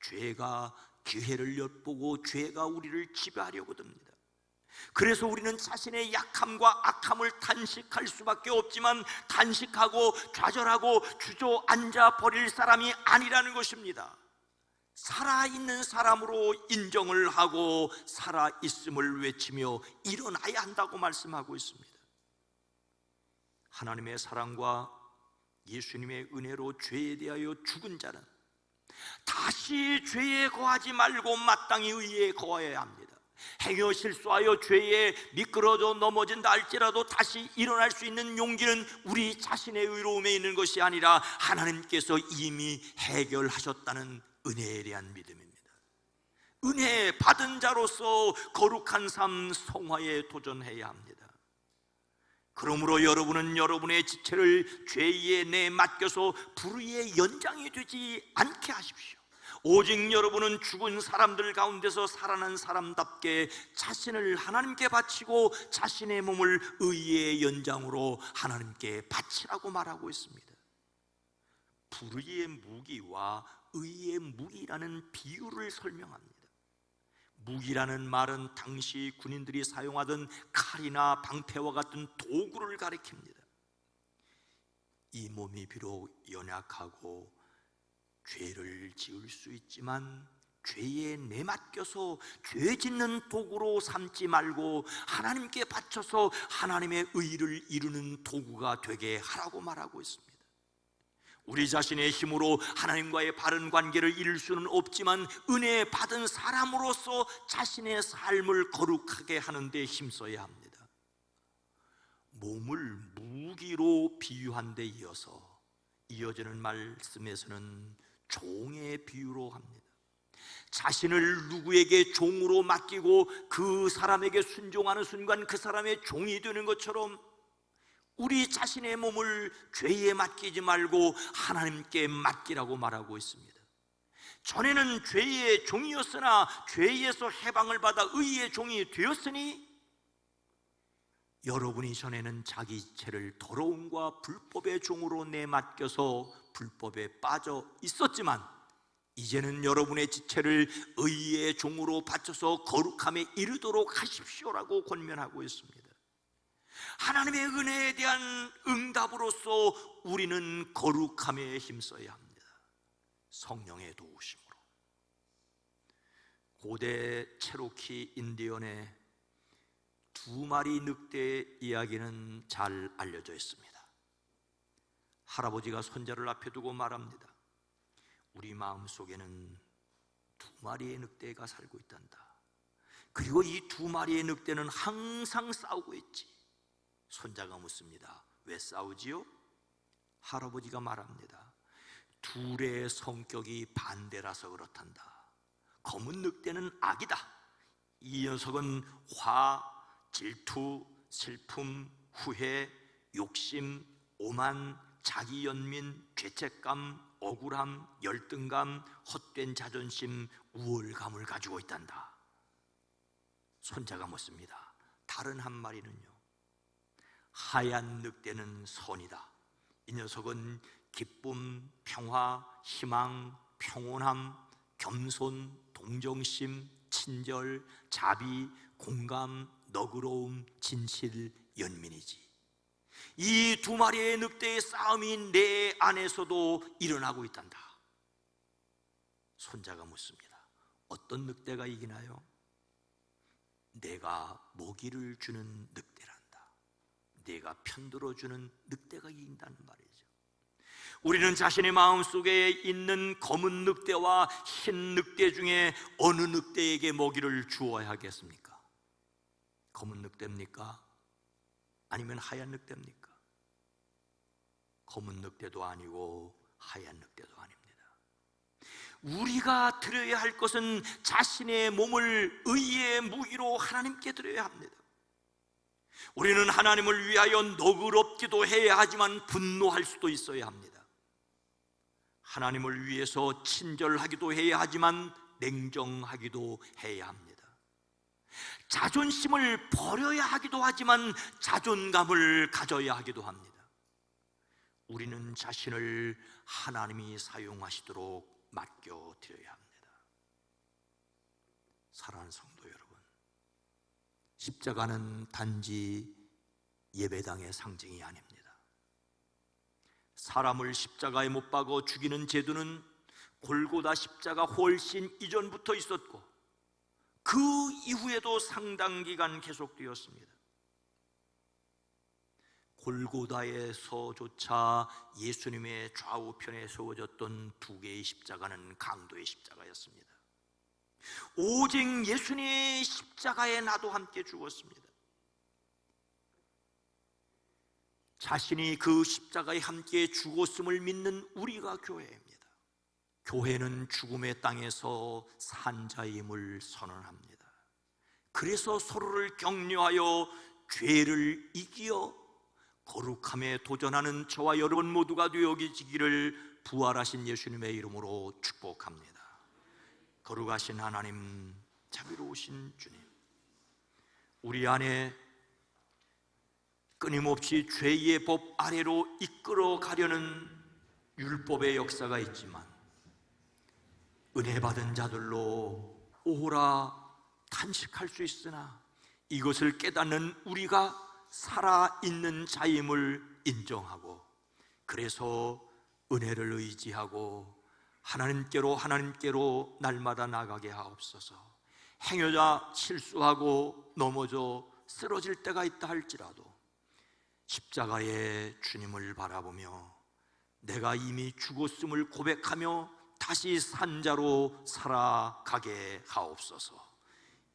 죄가 기회를 엿보고 죄가 우리를 지배하려고 듭니다. 그래서 우리는 자신의 약함과 악함을 단식할 수밖에 없지만 단식하고 좌절하고 주저앉아 버릴 사람이 아니라는 것입니다. 살아있는 사람으로 인정을 하고 살아있음을 외치며 일어나야 한다고 말씀하고 있습니다. 하나님의 사랑과 예수님의 은혜로 죄에 대하여 죽은 자는 다시 죄에 거하지 말고 마땅히 의에 거해야 합니다. 행여 실수하여 죄에 미끄러져 넘어진다 할지라도 다시 일어날 수 있는 용기는 우리 자신의 의로움에 있는 것이 아니라 하나님께서 이미 해결하셨다는 은혜에 대한 믿음입니다. 은혜 받은 자로서 거룩한 삶 성화에 도전해야 합니다. 그러므로 여러분은 여러분의 지체를 죄에 내맡겨서 불의의 연장이 되지 않게 하십시오. 오직 여러분은 죽은 사람들 가운데서 살아난 사람답게 자신을 하나님께 바치고 자신의 몸을 의의 연장으로 하나님께 바치라고 말하고 있습니다. 불의의 무기와 의의 무기라는 비유를 설명합니다. 무기라는 말은 당시 군인들이 사용하던 칼이나 방패와 같은 도구를 가리킵니다. 이 몸이 비록 연약하고 죄를 지을 수 있지만 죄에 내맡겨서 죄 짓는 도구로 삼지 말고 하나님께 바쳐서 하나님의 의를 이루는 도구가 되게 하라고 말하고 있습니다. 우리 자신의 힘으로 하나님과의 바른 관계를 이룰 수는 없지만 은혜 받은 사람으로서 자신의 삶을 거룩하게 하는 데 힘써야 합니다. 몸을 무기로 비유한 데 이어서 이어지는 말씀에서는 종의 비유로 합니다. 자신을 누구에게 종으로 맡기고 그 사람에게 순종하는 순간 그 사람의 종이 되는 것처럼 우리 자신의 몸을 죄에 맡기지 말고 하나님께 맡기라고 말하고 있습니다. 전에는 죄의 종이었으나 죄에서 해방을 받아 의의 종이 되었으니 여러분이 전에는 자기 지체를 더러움과 불법의 종으로 내맡겨서 불법에 빠져 있었지만 이제는 여러분의 지체를 의의 종으로 바쳐서 거룩함에 이르도록 하십시오라고 권면하고 있습니다. 하나님의 은혜에 대한 응답으로서 우리는 거룩함에 힘써야 합니다. 성령의 도우심으로. 고대 체로키 인디언의 두 마리 늑대의 이야기는 잘 알려져 있습니다. 할아버지가 손자를 앞에 두고 말합니다. 우리 마음속에는 두 마리의 늑대가 살고 있단다. 그리고 이 두 마리의 늑대는 항상 싸우고 있지. 손자가 묻습니다. 왜 싸우지요? 할아버지가 말합니다. 둘의 성격이 반대라서 그렇단다. 검은 늑대는 악이다. 이 녀석은 화, 질투, 슬픔, 후회, 욕심, 오만, 자기연민, 죄책감, 억울함, 열등감, 헛된 자존심, 우월감을 가지고 있단다. 손자가 묻습니다. 다른 한 마리는요? 하얀 늑대는 선이다. 이 녀석은 기쁨, 평화, 희망, 평온함, 겸손, 동정심, 친절, 자비, 공감, 너그러움, 진실, 연민이지. 이 두 마리의 늑대의 싸움이 내 안에서도 일어나고 있단다. 손자가 묻습니다. 어떤 늑대가 이기나요? 내가 먹이를 주는 늑대란다. 내가 편들어주는 늑대가 이긴다는 말이죠. 우리는 자신의 마음속에 있는 검은 늑대와 흰 늑대 중에 어느 늑대에게 먹이를 주어야 하겠습니까? 검은 늑대입니까? 아니면 하얀 늑대입니까? 검은 늑대도 아니고 하얀 늑대도 아닙니다. 우리가 드려야 할 것은 자신의 몸을 의의 무기로 하나님께 드려야 합니다. 우리는 하나님을 위하여 너그럽기도 해야 하지만 분노할 수도 있어야 합니다. 하나님을 위해서 친절하기도 해야 하지만 냉정하기도 해야 합니다. 자존심을 버려야 하기도 하지만 자존감을 가져야 하기도 합니다. 우리는 자신을 하나님이 사용하시도록 맡겨드려야 합니다. 사랑하는 성도 여러분, 십자가는 단지 예배당의 상징이 아닙니다. 사람을 십자가에 못 박아 죽이는 제도는 골고다 십자가 훨씬 이전부터 있었고 그 이후에도 상당 기간 계속되었습니다. 골고다에서조차 예수님의 좌우편에 세워졌던 두 개의 십자가는 강도의 십자가였습니다. 오직 예수님의 십자가에 나도 함께 죽었습니다. 자신이 그 십자가에 함께 죽었음을 믿는 우리가 교회입니다. 교회는 죽음의 땅에서 산 자임을 선언합니다. 그래서 서로를 격려하여 죄를 이기어 거룩함에 도전하는 저와 여러분 모두가 되어지기를 부활하신 예수님의 이름으로 축복합니다. 거룩하신 하나님, 자비로우신 주님, 우리 안에 끊임없이 죄의 법 아래로 이끌어 가려는 율법의 역사가 있지만 은혜 받은 자들로 오라 탄식할 수 있으나 이것을 깨닫는 우리가 살아있는 자임을 인정하고, 그래서 은혜를 의지하고 하나님께로 날마다 나가게 하옵소서. 행여자 실수하고 넘어져 쓰러질 때가 있다 할지라도 십자가의 주님을 바라보며 내가 이미 죽었음을 고백하며 다시 산 자로 살아가게 하옵소서.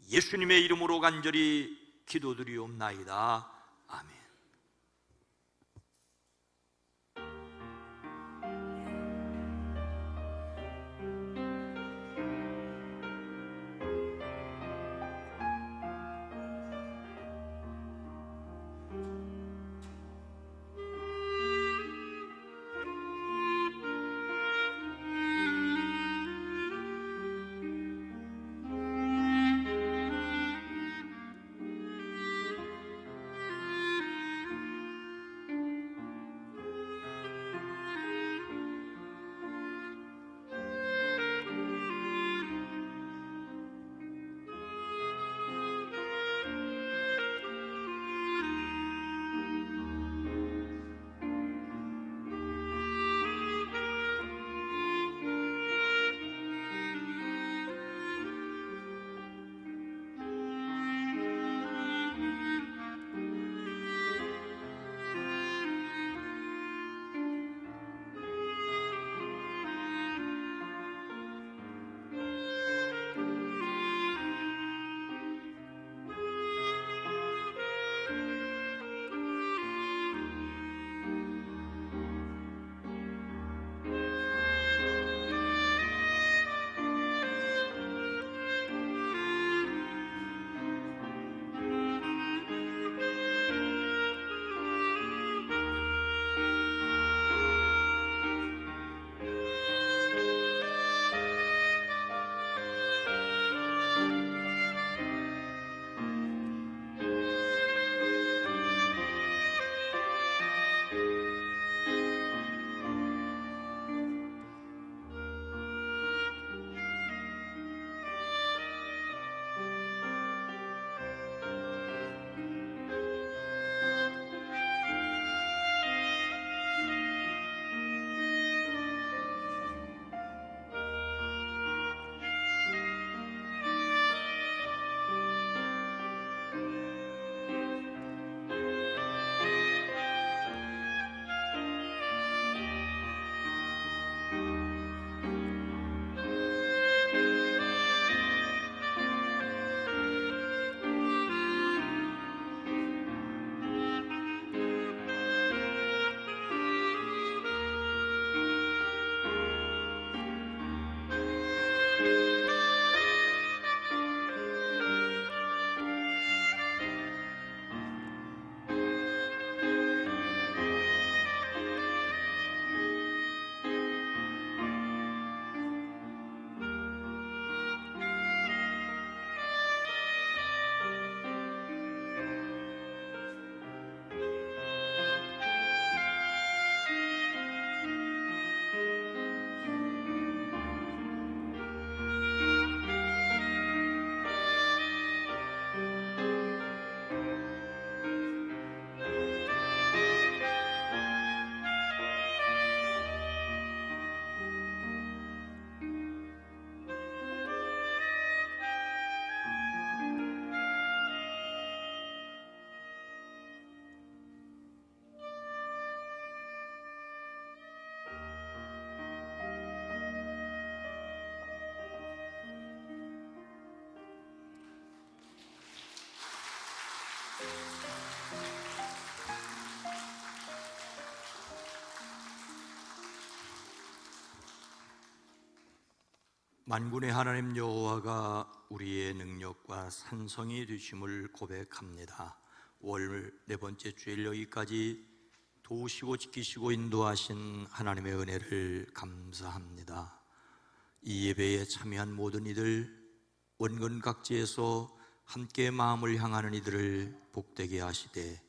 예수님의 이름으로 간절히 기도드리옵나이다. 아멘. 만군의 하나님 여호와가 우리의 능력과 산성이 되심을 고백합니다. 월 네 번째 주일 여기까지 도우시고 지키시고 인도하신 하나님의 은혜를 감사합니다. 이 예배에 참여한 모든 이들, 원근 각지에서 함께 마음을 향하는 이들을 복되게 하시되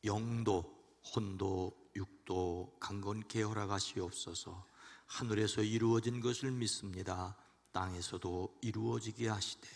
영도, 혼도, 육도 것도 강건케 허락하시옵소서. 하늘에서 이루어진 것을 믿습니다. 땅에서도 이루어지게 하시되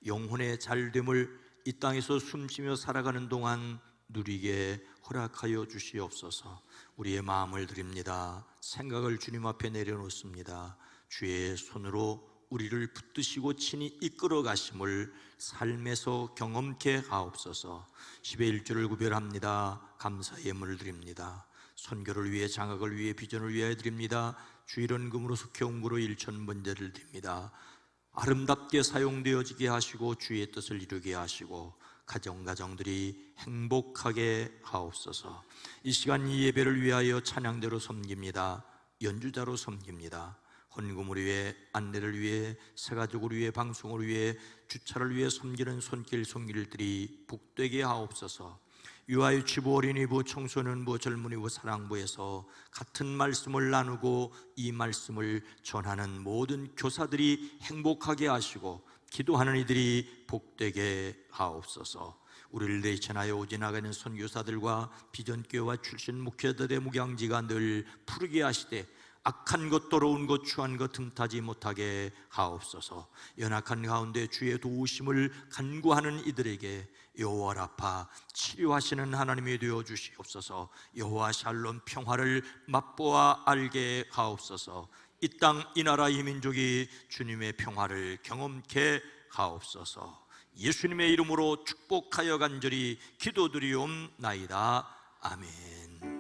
영혼의 잘됨을 이 땅에서 숨쉬며 살아가는 동안 누리게 허락하여 주시옵소서. 우리의 마음을 드립니다. 생각을 주님 앞에 내려놓습니다. 주의 손으로 우리를 붙드시고 친히 이끌어 가심을 삶에서 경험케 하옵소서. 10의 1조를 구별합니다. 감사의 예물을 드립니다. 선교를 위해, 장학을 위해, 비전을 위하여 드립니다. 주일원금으로 속회홍보로 1,000번제를 드립니다. 아름답게 사용되어지게 하시고 주의 뜻을 이루게 하시고 가정들이 행복하게 하옵소서. 이 시간 이 예배를 위하여 찬양대로 섬깁니다. 연주자로 섬깁니다. 헌금을 위해, 안내를 위해, 새가족을 위해, 방송을 위해, 주차를 위해 섬기는 손길 손길들이 복되게 하옵소서. 유아유치부, 어린이부, 청소년부, 젊은이부, 사랑부에서 같은 말씀을 나누고 이 말씀을 전하는 모든 교사들이 행복하게 하시고 기도하는 이들이 복되게 하옵소서. 우리를 대신하여 지나가는 선교사들과 비전교회와 출신 목회자들의 목양지가 늘 푸르게 하시되 악한 것, 더러운 것, 추한 것 틈타지 못하게 하옵소서. 연약한 가운데 주의 도우심을 간구하는 이들에게 여호와 라파, 치료하시는 하나님이 되어 주시옵소서. 여호와 샬롬, 평화를 맛보아 알게 하옵소서. 이 땅, 이 나라, 이 민족이 주님의 평화를 경험케 하옵소서. 예수님의 이름으로 축복하여 간절히 기도드리옵나이다. 아멘.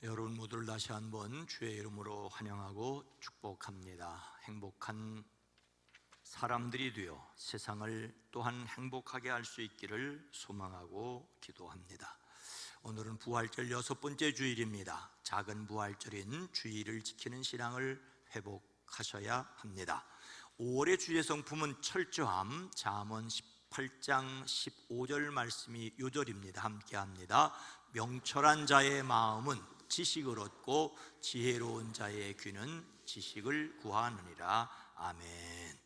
여러분 모두를 다시 한번 주의 이름으로 환영하고 축복합니다. 행복한 사람들이 되어 세상을 또한 행복하게 할 수 있기를 소망하고 기도합니다. 오늘은 부활절 6번째 주일입니다. 작은 부활절인 주일을 지키는 신앙을 회복하셔야 합니다. 5월의 주의 성품은 철저함. 잠언 18장 15절 말씀이 요절입니다. 함께합니다. 명철한 자의 마음은 지식을 얻고 지혜로운 자의 귀는 지식을 구하느니라. 아멘.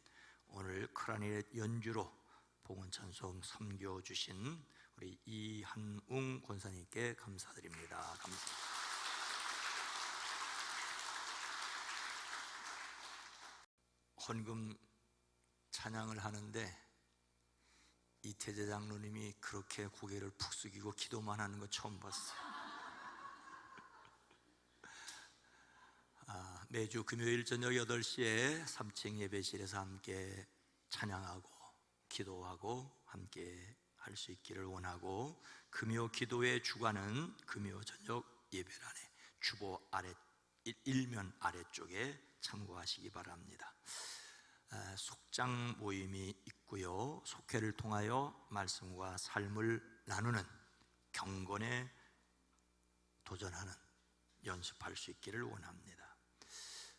오늘 크라리넷 연주로 봉헌찬송 섬겨주신 우리 이한웅 권사님께 감사드립니다. 헌금 찬양을 하는데 이태재 장로님이 그렇게 고개를 푹 숙이고 기도만 하는 거 처음 봤어요. 매주 금요일 저녁 8시에 3층 예배실에서 함께 찬양하고 기도하고 함께 할 수 있기를 원하고, 금요 기도의 주관은 금요 저녁 예배란에 주보 아래 일면 아래쪽에 참고하시기 바랍니다. 속장 모임이 있고요. 속회를 통하여 말씀과 삶을 나누는 경건에 도전하는 연습할 수 있기를 원합니다.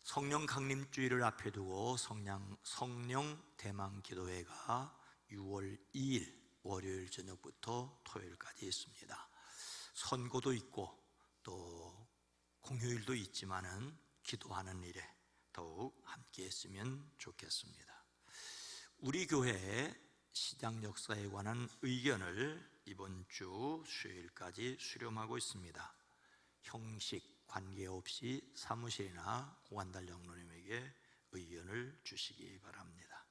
성령 강림주일을 앞에 두고 성령 대망 기도회가 6월 2일 월요일 저녁부터 토요일까지 있습니다. 선고도 있고 또 공휴일도 있지만은 기도하는 일에 더욱 함께 했으면 좋겠습니다. 우리 교회의 시장 역사에 관한 의견을 이번 주 수요일까지 수렴하고 있습니다. 형식 관계없이 사무실이나 고관달 장로님에게 의견을 주시기 바랍니다.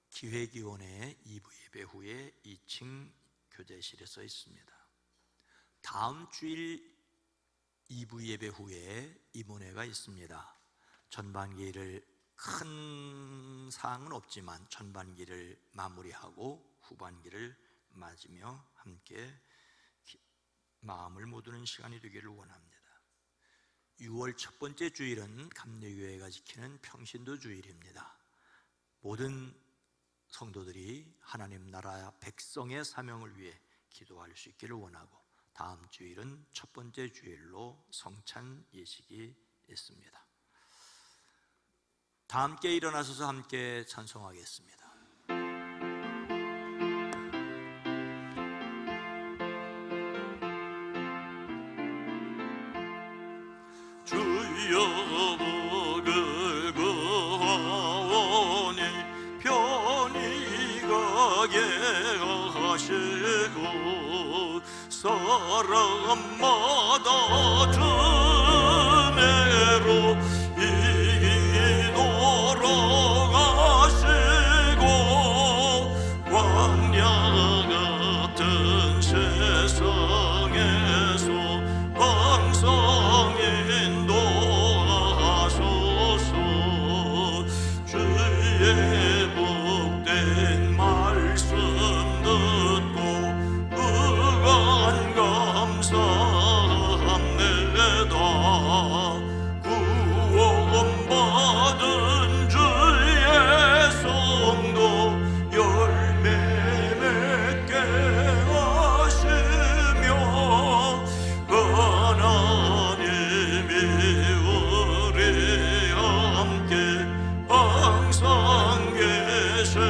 기획위원회 2부 예배 후에 2층 교재실에 써 있습니다. 다음 주일 2부 예배 후에 임원회가 있습니다. 전반기를 큰 사항은 없지만 전반기를 마무리하고 후반기를 맞으며 함께 마음을 모두는 시간이 되기를 원합니다. 6월 첫 번째 주일은 감리교회가 지키는 평신도 주일입니다. 모든 성도들이 하나님 나라 백성의 사명을 위해 기도할 수 있기를 원하고, 다음 주일은 첫 번째 주일로 성찬 예식이 있습니다. 다 함께 일어나셔서 함께 찬송하겠습니다. 주여 사람마다 주내로 이기도록 하시고 광야 같은 세상에서 항상 인도하소서. 주의 복된 말씀 듣고 무한 감사합니다. 구원받은 주의 성도 열매 맺게 하시며 하나님이 우리 함께 항상 계시옵소서.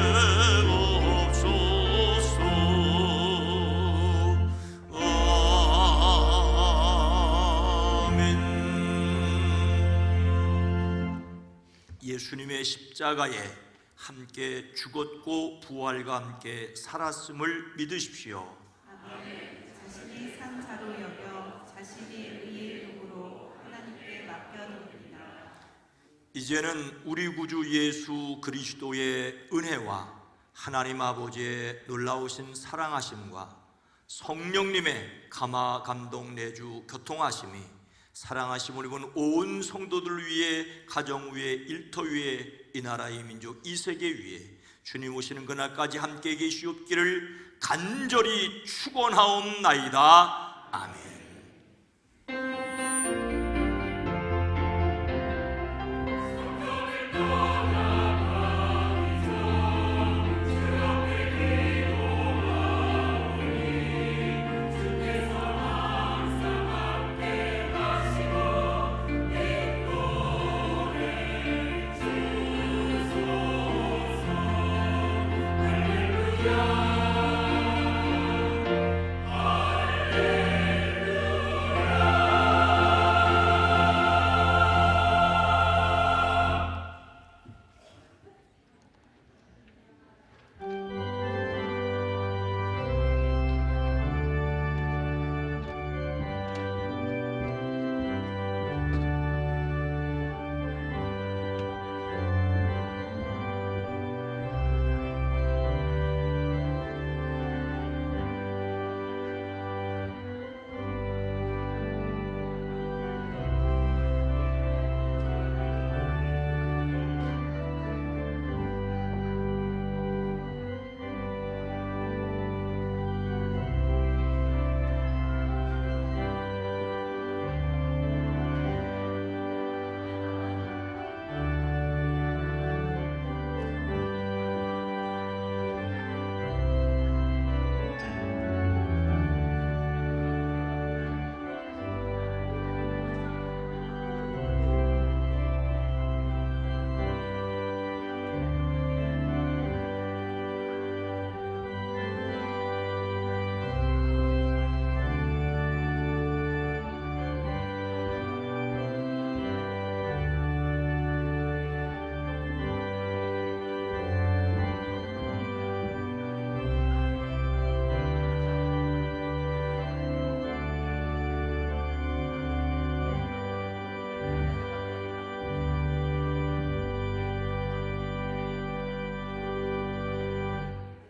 아멘. 예수님의 십자가에 함께 죽었고 부활과 함께 살았음을 믿으십시오.
자신이 산 자로 여겨 자신의 의의 도구로 하나님께 맡겨놓습니다.
이제는 우리 구주 예수 그리스도의 은혜와 하나님 아버지의 놀라우신 사랑하심과 성령님의 감화 감동 내주 교통하심이 사랑하심을 입은 온 성도들 위해, 가정 위에, 일터 위에, 이 나라의 민족, 이 세계 위에 주님 오시는 그날까지 함께 계시옵기를 간절히 축원하옵나이다. 아멘.